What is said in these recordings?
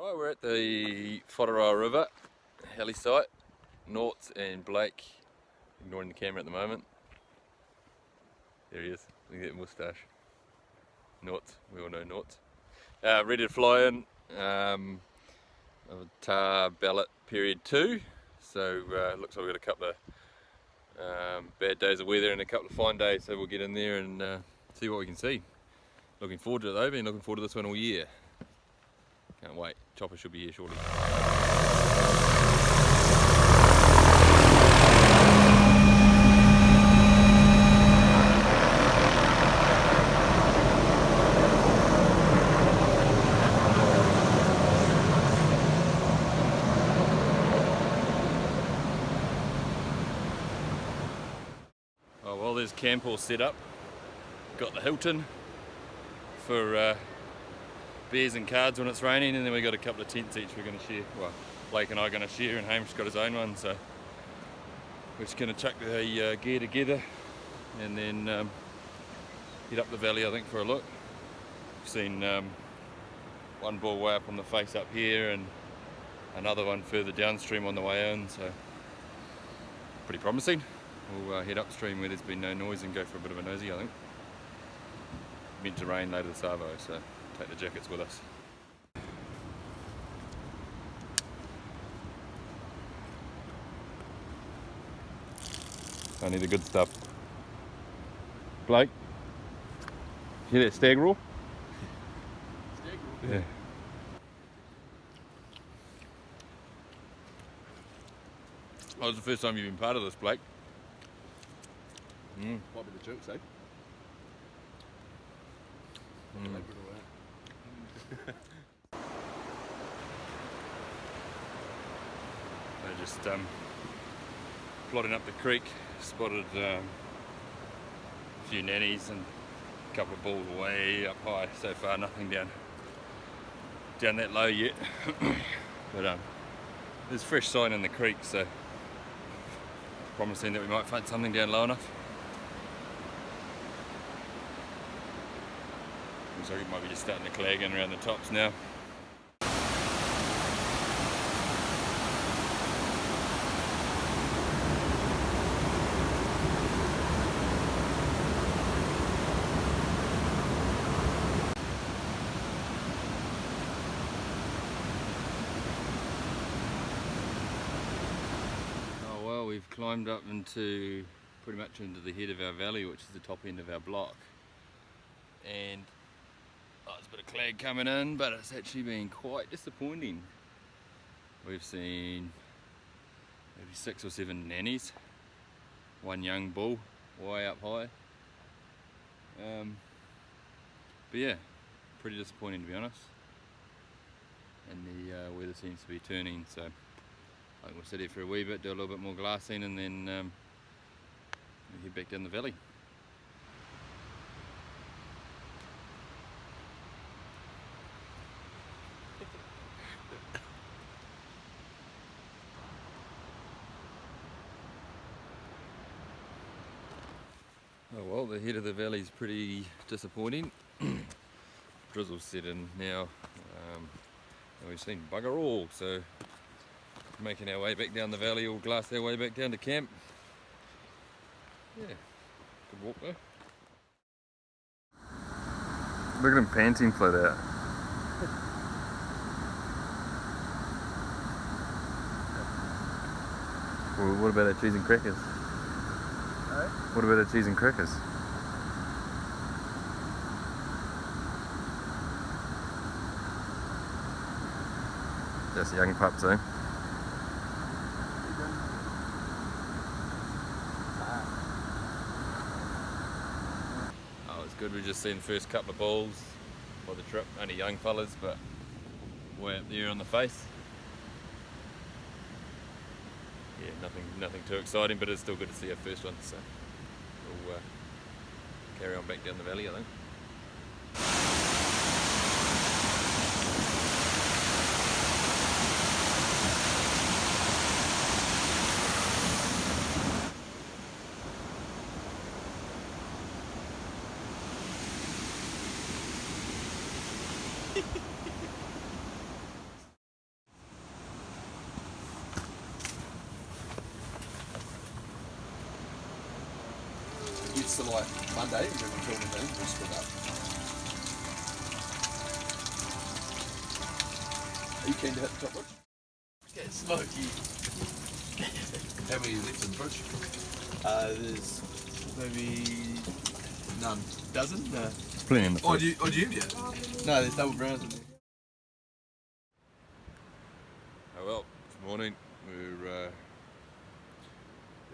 Right, we're at the Tahr River heli site. Nort and Blake, ignoring the camera at the moment. There he is, look at that moustache. Nort, we all know Nort. Ready to fly in. Tahr ballot period 2. So looks like we've got a couple of bad days of weather and a couple of fine days, so we'll get in there and see what we can see. Looking forward to it though, been looking forward to this one all year. Can't wait, chopper should be here shortly. Oh well, there's camp all set up. Got the Hilton for beers and cards when it's raining, and then we got a couple of tents each we're going to share. Well, Blake and I are going to share, and Hamish's got his own one, so we're just going to chuck the gear together and then head up the valley, I think, for a look. We've seen one bull way up on the face up here and another one further downstream on the way in, so pretty promising. We'll head upstream where there's been no noise and go for a bit of a nosy, I think. Meant to rain later this arvo, so take the jackets with us. I need the good stuff. Blake, hear that stag roar? Stag roar? Yeah. Oh, it's the first time you've been part of this, Blake. Might be the jokes, eh? They're just plodding up the creek, spotted a few nannies and a couple of bulls way up high. So far nothing down that low yet. But there's fresh sign in the creek, so promising that we might find something down low enough. Looks like it might be just starting to clag in around the tops now. Oh well, we've climbed up into pretty much into the head of our valley, which is the top end of our block. And there's a bit of clag coming in, but it's actually been quite disappointing. We've seen maybe 6 or 7 nannies, one young bull way up high. But yeah, pretty disappointing to be honest. And the weather seems to be turning, so I think we'll sit here for a wee bit, do a little bit more glassing, and then head back down the valley. Oh well, the head of the valley is pretty disappointing. Drizzle's set in now, and we've seen bugger all, so making our way back down the valley, we'll glass our way back down to camp. Yeah, good walk though. Look at him panting flat out. Well, what about our cheese and crackers? What about our cheese and crackers? Just young pups, eh? Oh, it's good. We've just seen the first couple of bulls for the trip. Only young fellas, but way up there on the face. Yeah, nothing too exciting, but it's still good to see our first one, so we'll carry on back down the valley, I think. So like Monday, we're going to film the thing, we'll split up. Are you keen to hit the top bridge? Get smoky. How many left in the bridge? There's maybe none. Dozen? No. Plenty in the Oh, do you have yet? No, there's double browns in there. Oh well, good morning. We're at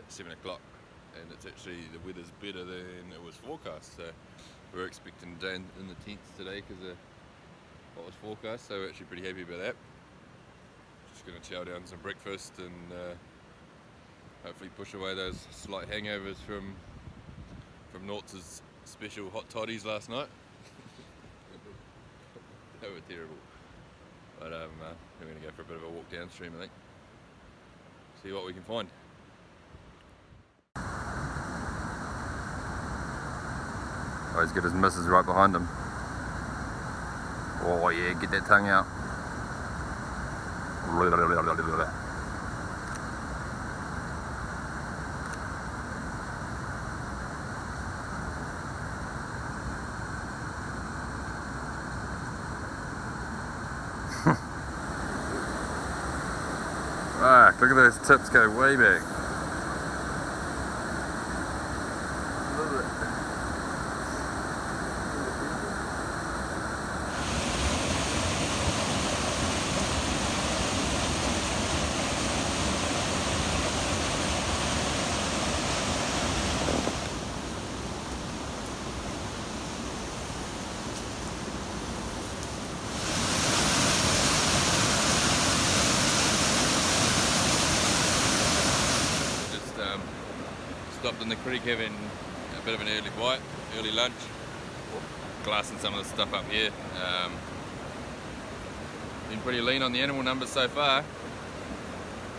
7 o'clock and it's actually, the weather's better than it was forecast. So we're expecting down in the tents today because of what was forecast, so we're actually pretty happy about that. Just going to chow down some breakfast and hopefully push away those slight hangovers from Nortz's special hot toddies last night. They were terrible. But we're going to go for a bit of a walk downstream, I think. See what we can find. Oh, he's got his missus right behind him. Oh yeah, get that tongue out. Fuck, look at those tips go way back. Stopped in the creek having a bit of an early bite, early lunch, glassing some of the stuff up here. Been pretty lean on the animal numbers so far, a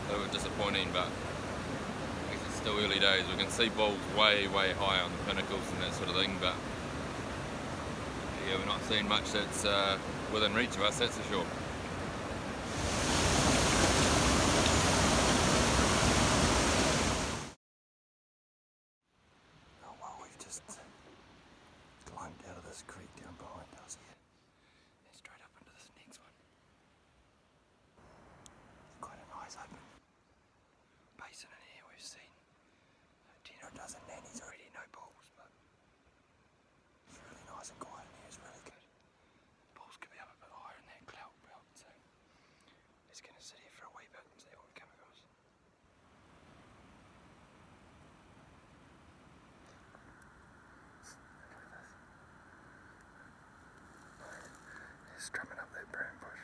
little bit disappointing, but I guess it's still early days. We can see bulls way high on the pinnacles and that sort of thing, but yeah, we're not seeing much that's within reach of us, that's for sure. Climbed out of this creek down behind us here and straight up into this next one. It's quite a nice open basin in here. We've seen 10 or a dozen nannies already, no bulls, but it's really nice and quiet in here. It's really good. Bulls could be up a bit higher in that cloud belt, so just going to sit here for a wee bit and see what we come across. Strumming up that brown bush.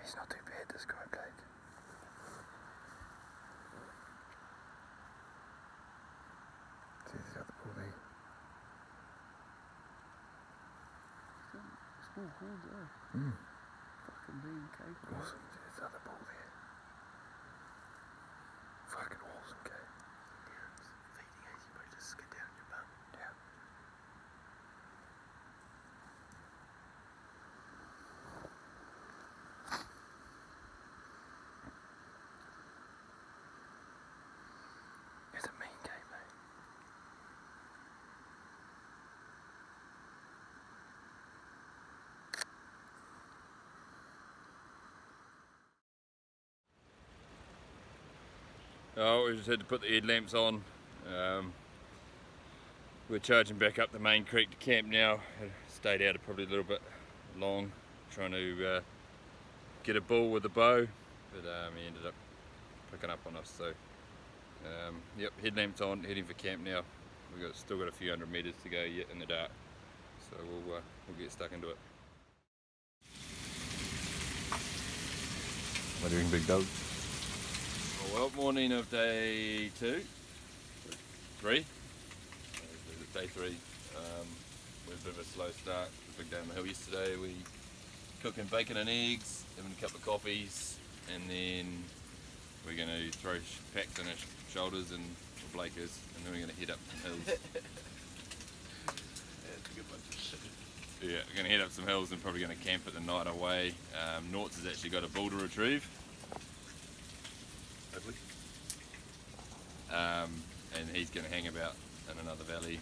He's not too bad, this guy, Blake. See, he's got the bull there. Small horns, eh? Mm. Fucking being cake. Awesome. See, there's the other bull there. Fucking awesome, okay? Feeding as you might just get down your bum. Yeah. It's a mean game, mate. Oh, we just had to put the headlamps on. We're charging back up the main creek to camp now. Stayed out probably a little bit long, trying to get a bull with a bow, but he ended up picking up on us. So, yep, headlamps on, heading for camp now. We've still got a few hundred metres to go yet in the dark, so we'll get stuck into it. What are you doing, big dog? Well, morning of day 2, 3. Day 3. We had a bit of a slow start. It was a big day on the hill yesterday. We cooking bacon and eggs, having a couple of coffees, and then we're going to throw packs on our shoulders and Blake is, and then we're going to head up some hills. Yeah, it's a good bunch of Yeah, we're going to head up some hills and probably going to camp it the night away. Nort's has actually got a bull to retrieve. Hopefully. And he's going to hang about in another valley.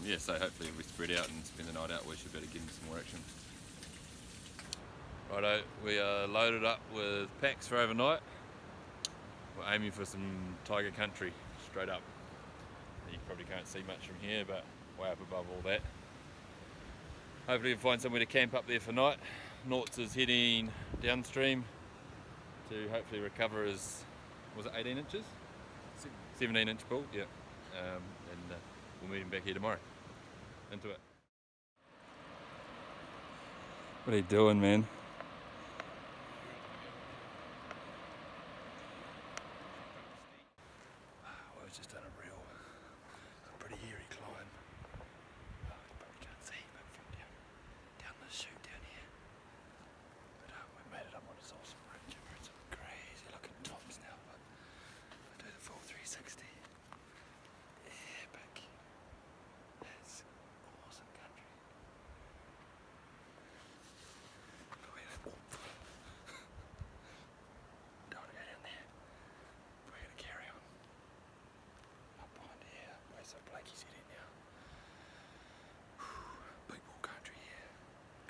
Yeah, so hopefully if we spread out and spend the night out, we should be able to get into some more action. Righto, we are loaded up with packs for overnight. We're aiming for some tiger country, straight up. You probably can't see much from here, but way up above all that. Hopefully we'll find somewhere to camp up there for night. Nort's is heading downstream to hopefully recover his, was it 18 inches? 17-inch bull, yeah. And we'll meet him back here tomorrow. Into it. What are you doing, man? We've just done a pretty eerie climb. You probably can't see, but from down this chute down here. But we made it up on this awesome ridge. We're at some crazy looking tops now, but I do the full 360. Epic. That's awesome country. Look at that. Don't want to go down there. We're going to carry on. Up behind here, where's that Blakey's heading now? Big bull country here.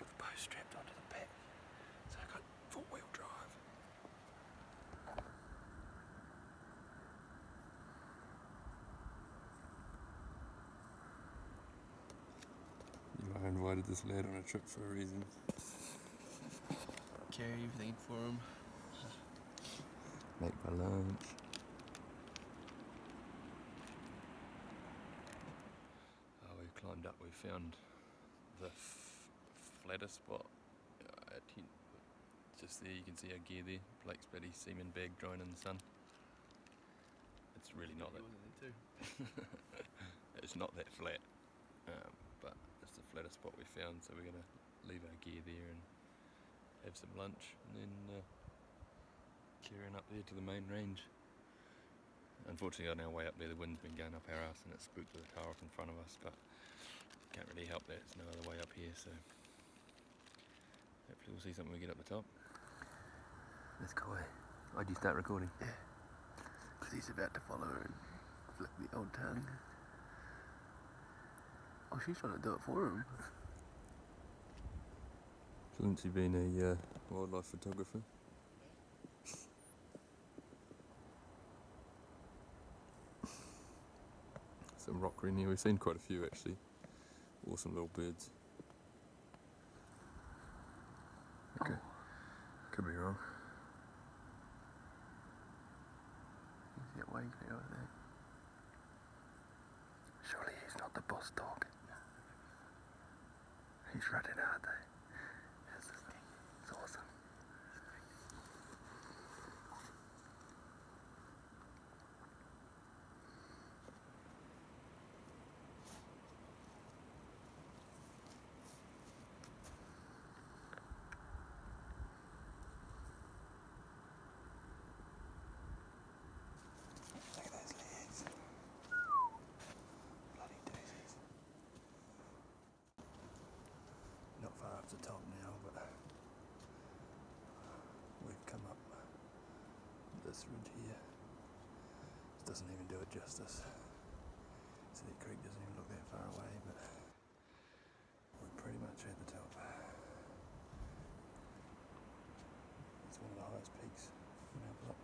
Got the bow strapped onto the back, so I got 4-wheel drive. I invited this lad on a trip for a reason. Carry everything for him. Make my lunch. We climbed up, we found the flattest spot at tent. Just there, you can see our gear there. Blake's bloody semen bag drying in the sun. It's really not that. It's not that flat, but it's the flattest spot we found. So we're gonna leave our gear there and have some lunch, and then carrying up there to the main range. Unfortunately on our way up there the wind's been going up our arse and it spooked the Tahr off in front of us, but can't really help that, there's no other way up here, so hopefully we'll see something when we get up the top. Let's go away. Why'd you start recording? Yeah. Because he's about to follow her and flick the old tongue. Oh, she's trying to do it for him. Shouldn't she been a wildlife photographer? Some rockery in here, we've seen quite a few actually. Awesome little birds. Okay, could be wrong. He's got wavy over there. Surely he's not the boss dog. He's running hard though. That's the thing. It's awesome. Look at those legs. Bloody daisies. Not far up the top now, but we've come up this ridge here. This doesn't even do it justice. City Creek doesn't even look that far away, but we're pretty much at the top. It's one of the highest peaks in our block.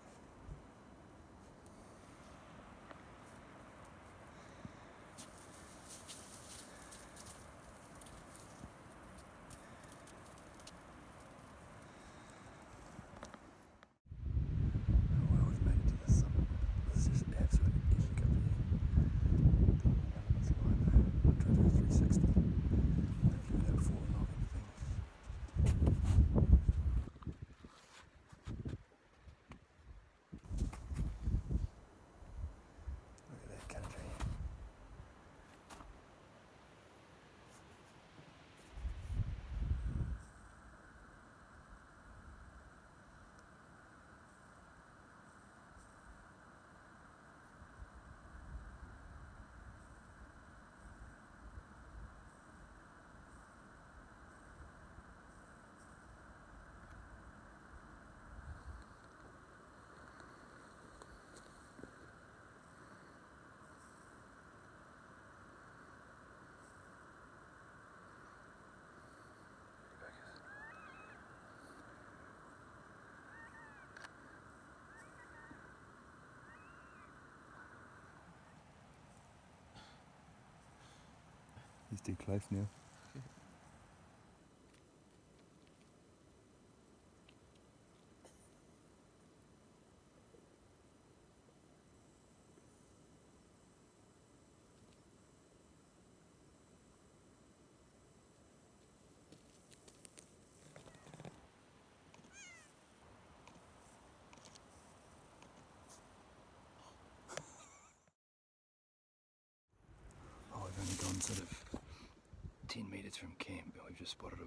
Well, we've made it to the summit. This is absolutely epic up here. Elements line there. I'll try to do 360. Hopefully without falling off. too close now. Oh, I've only gone sort of 10 metres from camp, and we've just spotted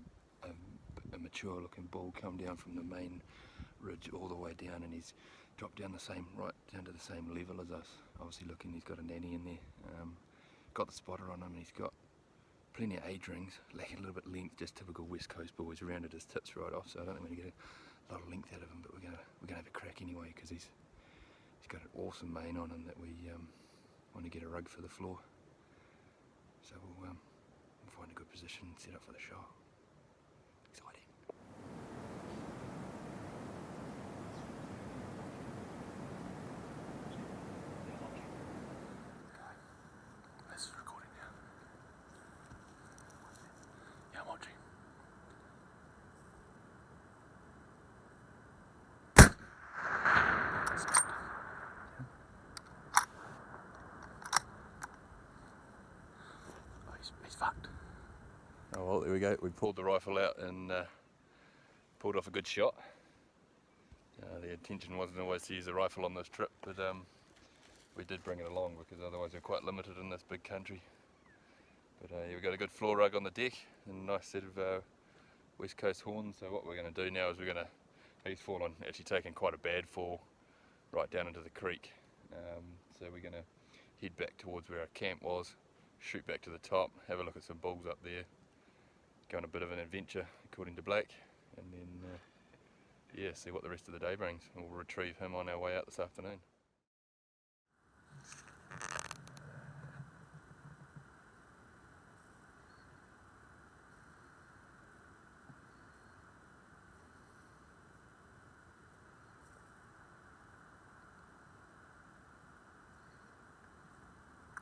a mature looking bull come down from the main ridge all the way down, and he's dropped down right down to the same level as us. Obviously looking, he's got a nanny in there. Got the spotter on him, and he's got plenty of age rings, lacking a little bit of length, just typical West Coast boys, rounded his tips right off, so I don't think we're going to get a lot of length out of him, but we're gonna have a crack anyway, because he's got an awesome mane on him that we want to get a rug for the floor. So we'll find a good position and set up for the shot. Exciting. This is recording now. Yeah, I'm watching. Oh, he's fucked. Oh well, there we go. We pulled the rifle out and pulled off a good shot. The intention wasn't always to use a rifle on this trip, but we did bring it along because otherwise we're quite limited in this big country. But yeah, we've got a good floor rug on the deck and a nice set of West Coast horns. So what we're going to do now is we're going to, he's fallen, actually taken quite a bad fall right down into the creek. So we're going to head back towards where our camp was, shoot back to the top, have a look at some bulls up there, go on a bit of an adventure according to Blake, and then yeah, see what the rest of the day brings. And we'll retrieve him on our way out this afternoon.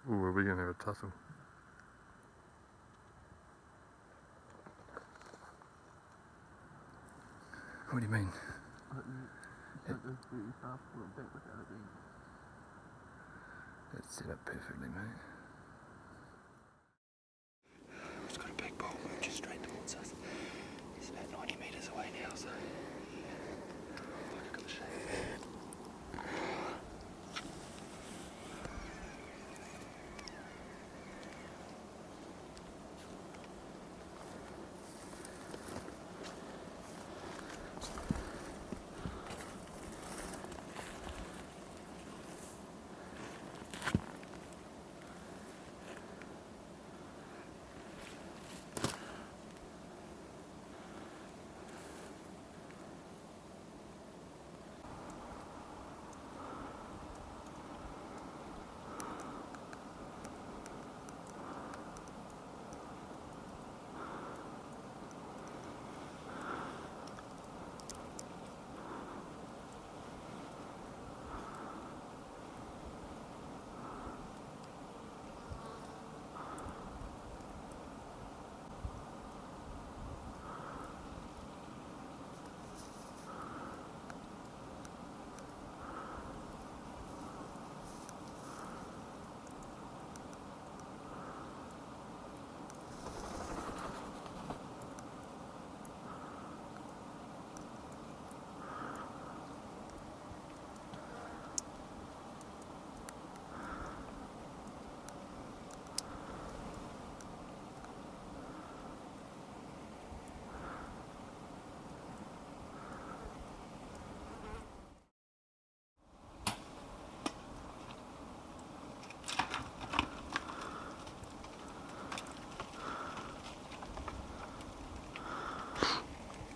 Ooh, are we going to have a tussle? What do you mean? It's set up perfectly, mate. It's got a big bull moving straight towards us. It's about 90 metres away now, so... Fuck, I got the shade.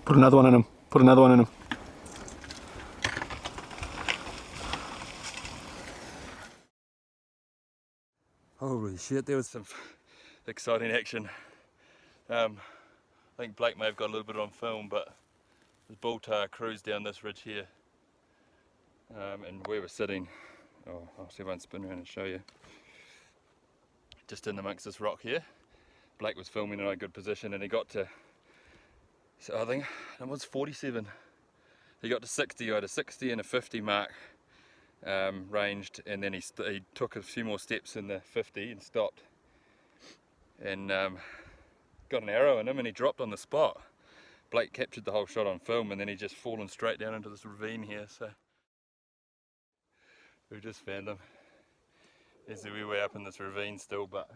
Put another one in him. Put another one in him. Holy shit, there was some exciting action. I think Blake may have got a little bit on film, but there's bull Tahr cruised down this ridge here. And where we're sitting, I'll see if I can spin around and show you. Just in amongst this rock here, Blake was filming in a good position and he got to, so I think it was 47. He got to 60, I had a 60 and a 50 mark ranged, and then he took a few more steps in the 50 and stopped and got an arrow in him and he dropped on the spot. Blake captured the whole shot on film and then he just fallen straight down into this ravine here, so we just found him. He's a wee way up in this ravine still, but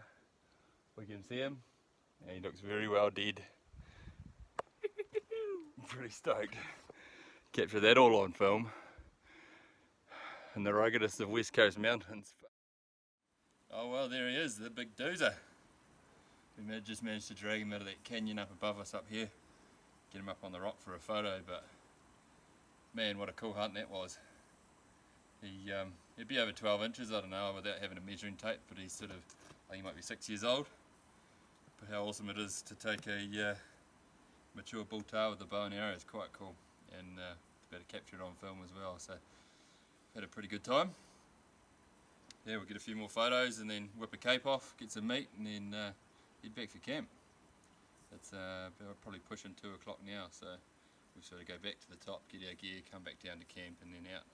we can see him and he looks very well dead. Pretty stoked. Captured that all on film in the ruggedest of West Coast mountains. Oh well, there he is, the big doozer. We just managed to drag him out of that canyon up above us up here. Get him up on the rock for a photo, but man, what a cool hunt that was. He'd be over 12 inches, I don't know, without having a measuring tape, but he's sort of, I think he might be 6 years old. But how awesome it is to take a mature bull tahr with a bow and arrow is quite cool, and to be able to capture it on film as well, so had a pretty good time. Yeah, we'll get a few more photos and then whip a cape off, get some meat, and then head back for camp. It's probably pushing 2 o'clock now, so we'll sort of go back to the top, get our gear, come back down to camp and then out.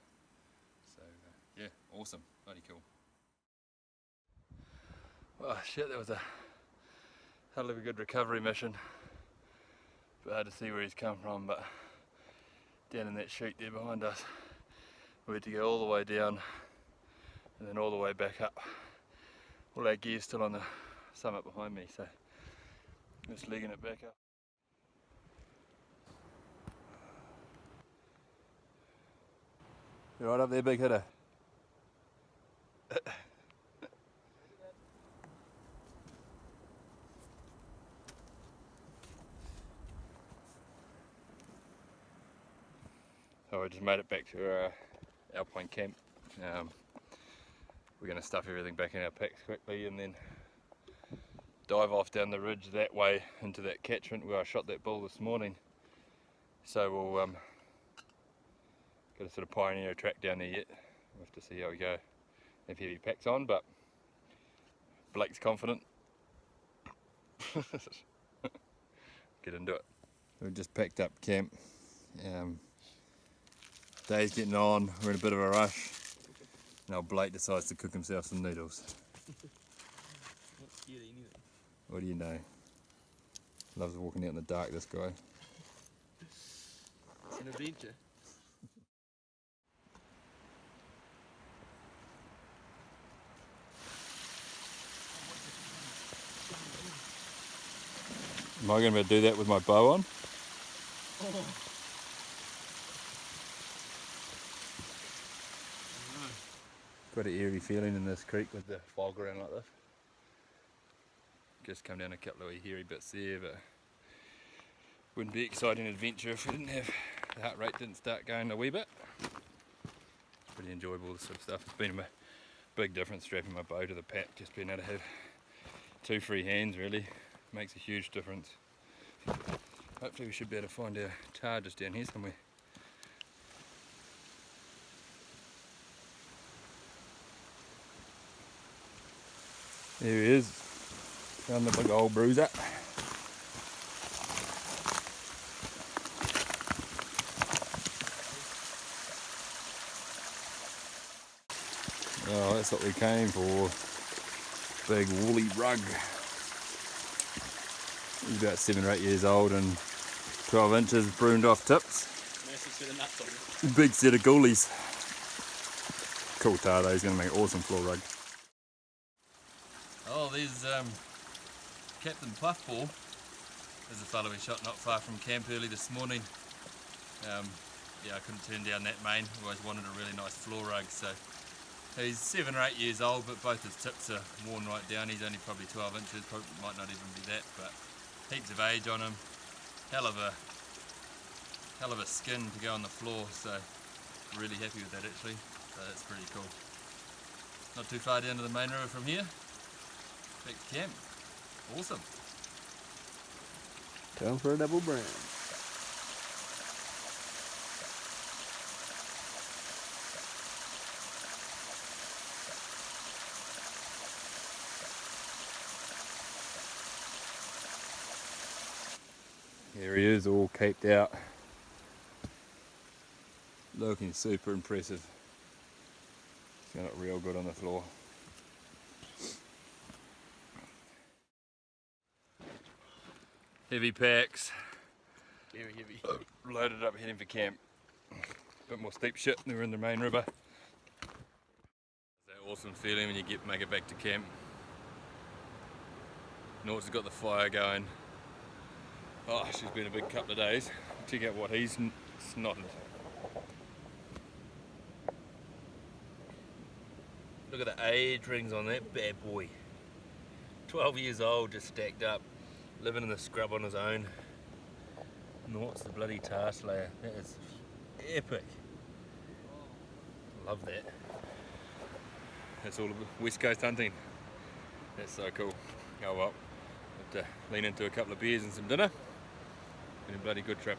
So yeah, awesome, bloody cool. Well shit, that was a hell of a good recovery mission. But hard to see where he's come from, but down in that chute there behind us, we had to go all the way down and then all the way back up. All our gear's still on the summit behind me, so just legging it back up. You right up there, big hitter? So we just made it back to our Alpine camp. We're going to stuff everything back in our packs quickly and then dive off down the ridge that way into that catchment where I shot that bull this morning. So we'll got a sort of pioneer track down there yet. We'll have to see how we go. Have heavy packs on, but Blake's confident. Get into it. We've just packed up camp. Day's getting on, we're in a bit of a rush. Now Blake decides to cook himself some noodles. Not scared of anything. What do you know? Loves walking out in the dark, this guy. It's an adventure. Am I going to be able to do that with my bow on? Oh. Quite an eerie feeling in this creek with the fog around like this. Just come down a couple of hairy bits there, but wouldn't be exciting adventure if we didn't have the heart rate didn't start going a wee bit. It's pretty enjoyable, this sort of stuff. It's been a big difference strapping my bow to the pack, just being able to have 2 free hands really makes a huge difference. Hopefully we should be able to find our Tahr just down here somewhere. There he is, found the big old bruiser. Oh, that's what we came for. Big woolly rug. He's about 7 or 8 years old and 12 inches, pruned off tips. Massive set of nuts on it. Big set of goalies. Cool Tahr though, he's going to make an awesome floor rug. Oh, there's Captain Puffball. There's a fellow we shot not far from camp early this morning. Yeah, I couldn't turn down that main. I always wanted a really nice floor rug. So he's 7 or 8 years old, but both his tips are worn right down. He's only probably 12 inches, probably might not even be that, but heaps of age on him. Hell of a skin to go on the floor. So really happy with that actually. So that's pretty cool. Not too far down to the main river from here. Back to camp. Awesome. Time for a double brown. Here he is, all caped out. Looking super impressive. He's got it real good on the floor. Heavy packs. Very heavy. Loaded up, heading for camp. Bit more steep shit than we're in the main river. That awesome feeling when you make it back to camp. Nort's got the fire going. Oh, she's been a big couple of days. Check out what he's snotted. Look at the age rings on that bad boy. 12 years old, just stacked up, living in the scrub on his own. Nort's the bloody Tahr slayer. That is epic. Love that. That's all West Coast hunting. That's so cool. Oh well, have to lean into a couple of beers and some dinner. Been a bloody good trip.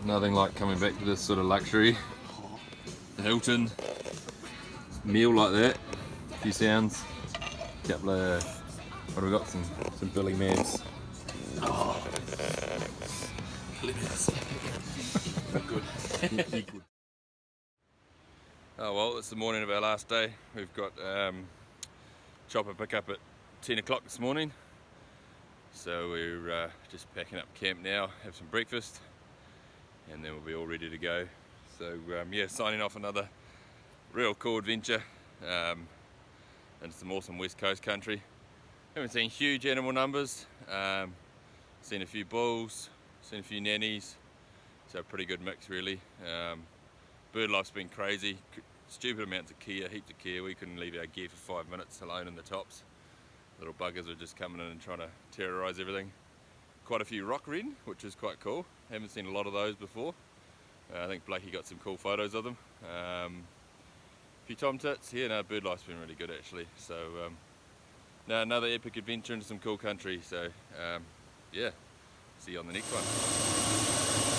Nothing like coming back to this sort of luxury. The Hilton, meal like that, a few sounds, a couple of, what have we got, some Billy Mads. Oh, good. Oh well, it's the morning of our last day. We've got chopper pickup at 10 o'clock this morning. So we're just packing up camp now, have some breakfast, and then we'll be all ready to go. So yeah, signing off another real cool adventure into some awesome West Coast country. Haven't seen huge animal numbers, seen a few bulls, seen a few nannies, so a pretty good mix really. Bird life's been crazy, stupid amounts of kia, heaps of kia. We couldn't leave our gear for 5 minutes alone in the tops. Little buggers were just coming in and trying to terrorise everything. Quite a few rock wren, which is quite cool. Haven't seen a lot of those before. I think Blakey got some cool photos of them. A few tomtits. Yeah, no, bird life's been really good actually. So now another epic adventure into some cool country. So yeah, see you on the next one.